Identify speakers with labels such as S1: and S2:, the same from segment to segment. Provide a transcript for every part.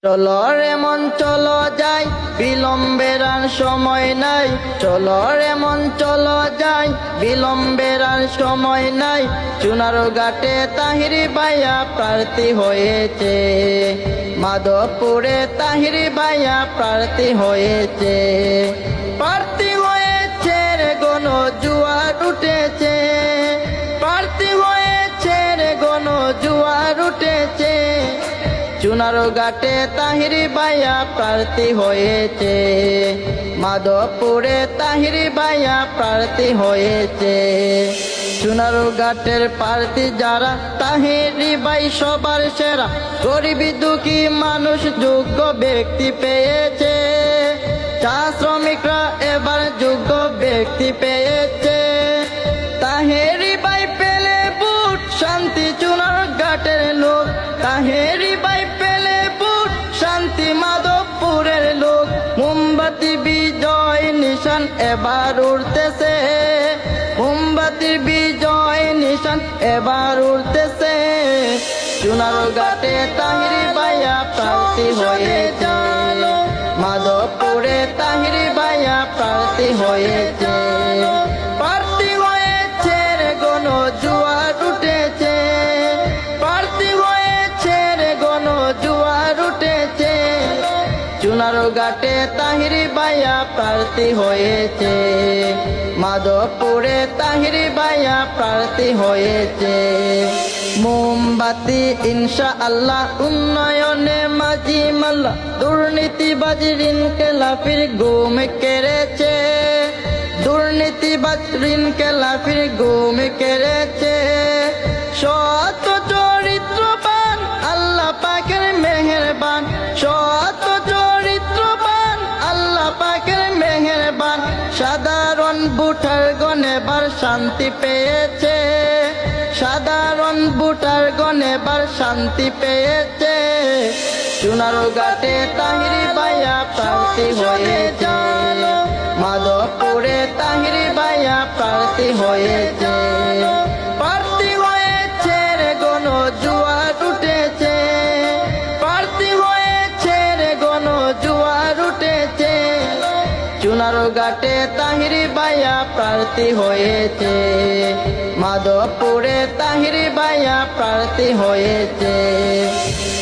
S1: চলো রে মন চলো যাই, বিলম্বের আর সময় নাই। চলো রে মন চলো যাই, বিলম্বের আর সময় নাই। চুনারঘাটে তাহিরি ভাইয়া প্রার্থী হয়েছে, মাধবপুরে তাহিরি ভাইয়া প্রার্থী হয়েছে। প্রার্থী হয়েছে রে গণজোয়ার উঠেছে, প্রার্থী হয়েছে রে গণজোয়ার উঠেছে। চুনারঘাটে তাহিরি ভাইয়া প্রার্থী হয়েছে, মাধবপুরে তাহিরি ভাইয়া প্রার্থী হয়েছে। চুনারঘাটের প্রার্থী যারা, তাহিরি ভাই সবার সেরা। গরিব দুঃখী মানুষ যোগ্য ব্যক্তি পেয়েছে, চা শ্রমিকরা এবার যোগ্য ব্যক্তি পেয়েছে। তাহিরি ভাই পেলে ভোট, শান্তি চুনারঘাটের লোক। তাহিরি ভাই পেলে ভোট, শান্তি মাধবপুরের লোক। মোমবাতি বিজয় নিশান এবার উঠতেছে, মোমবাতির বিজয় নিশান এবার উঠতেছে। চুনারঘাটে তাহিরি ভাইয়া প্রার্থী হয়েছে, মাধবপুরে তাহিরি ভাইয়া প্রার্থী হয়েছে। প্রার্থী হয়েছে রে গণজোয়ার উঠেছে, প্রার্থী হয়েছে রে গণজোয়ার উঠেছে। চুনারঘাটে তাহিরি ভাইয়া প্রার্থী হয়েছে, মাধবপুরে তাহিরি ভাইয়া প্রার্থী হয়েছে। মোমবাতি ইনশাআল্লাহ উন্নয়নে মাঝি মাল্লা। দুর্নীতিবাজ ঋণ খেলাপির গুম কেড়েছে, দুর্নীতিবাজ ঋণ খেলাপির গুম কেড়েছে। সৎ চরিত্রবান আল্লাহ পাকের মেহেরবান, সৎ চরিত্রবান আল্লাহ পাকের মেহেরবান। সাধারণ ভোটার গণ এবার শান্তি পেয়েছে, সাধারণ ভোটার গণ এবার শান্তি পেয়েছে। চুনারঘাটে তাহিরি ভাইয়া প্রার্থী হয়েছে, মাধবপুরে তাহিরি ভাইয়া প্রার্থী হয়েছে। প্রার্থী হয়েছে রে গণজোয়ার উঠেছে, প্রার্থী হয়েছে রে গণজোয়ার উঠেছে। চুনারঘাটে তাহিরি ভাইয়া প্রার্থী হয়েছে, মাধবপুরে তাহিরি ভাইয়া প্রার্থী হয়েছে।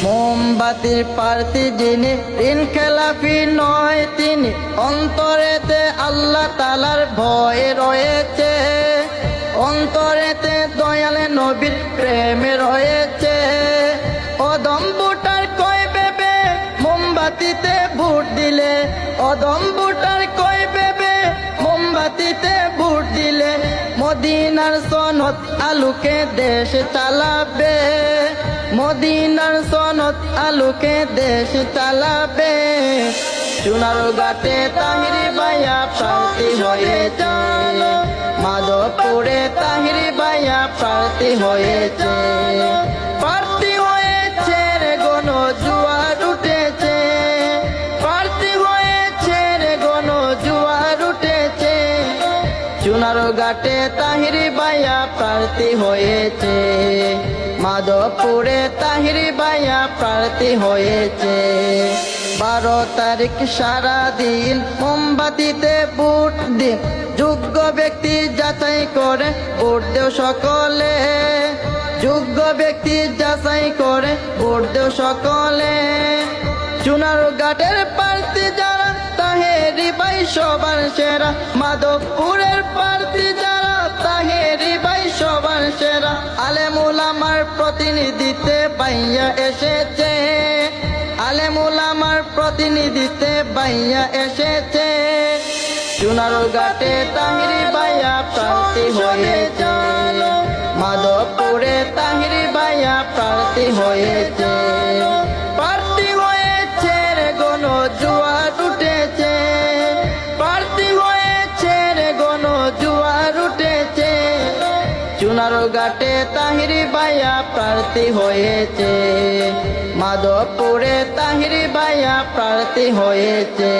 S1: মোমবাতির প্রার্থী যিনি, ঋণ খেলাপি নয় তিনি। অন্তরেতে আল্লাহ তাআলার ভয় রয়েছে, অন্তরেতে দয়াল নবীর প্রেমে রয়েছে। অদম ভোটার কয় ভেবে মোমবাতিতে ভোট দিলে, অদম ভোটার কয় ভেবে মোমবাতিতে ভোট দিলে। মদিনার সনদ আলোকে দেশ চালাবে, মদিনার সনদ আলোকে দেশ চালাবে। চুনারঘাটে তাহিরি ভাইয়া প্রার্থী হয়েছে, মাধবপুরে তাহিরি ভাইয়া প্রার্থী হয়েছে। প্রার্থী হয়েছে রে গণজোয়ার উঠেছে, প্রার্থী হয়েছে রে গণজোয়ার উঠেছে। চুনারঘাটে তাহিরি ভাইয়া প্রার্থী হয়েছে, মাধবপুরে তাহিরি ভাইয়া প্রার্থী হয়েছে। 12 তারিখ সারাদিন মোমবাতিতে ভোট দিন, যোগ্য ব্যক্তি যাচাই করে ভোট দেও সকলে, যোগ্য ব্যক্তি যাচাই করে ভোট দেও সকলে। চুনারঘাটের প্রার্থী যারা, তাহিরি ভাই সবার সেরা। মাধবপুরের প্রার্থী যারা, তাহিরি ভাই সবার সেরা। আলেম উলামার প্রতিনিধিত্বে ভাইয়া এসেছে, আলেম উলামার প্রতিনিধিত্বে ভাইয়া এসেছে। চুনারঘাটে তাহিরি ভাইয়া প্রার্থী হয়েছে, মাধবপুরে তাহিরি ভাইয়া প্রার্থী হয়েছে। প্রার্থী হয়েছে রে গণজোয়ার উঠেছে, প্রার্থী হয়েছে রে গণজোয়ার উঠেছে। চুনারঘাটে তাহিরি ভাইয়া প্রার্থী হয়েছে, মাধবপুরে তাহিরি ভাইয়া প্রার্থী হয়েছে।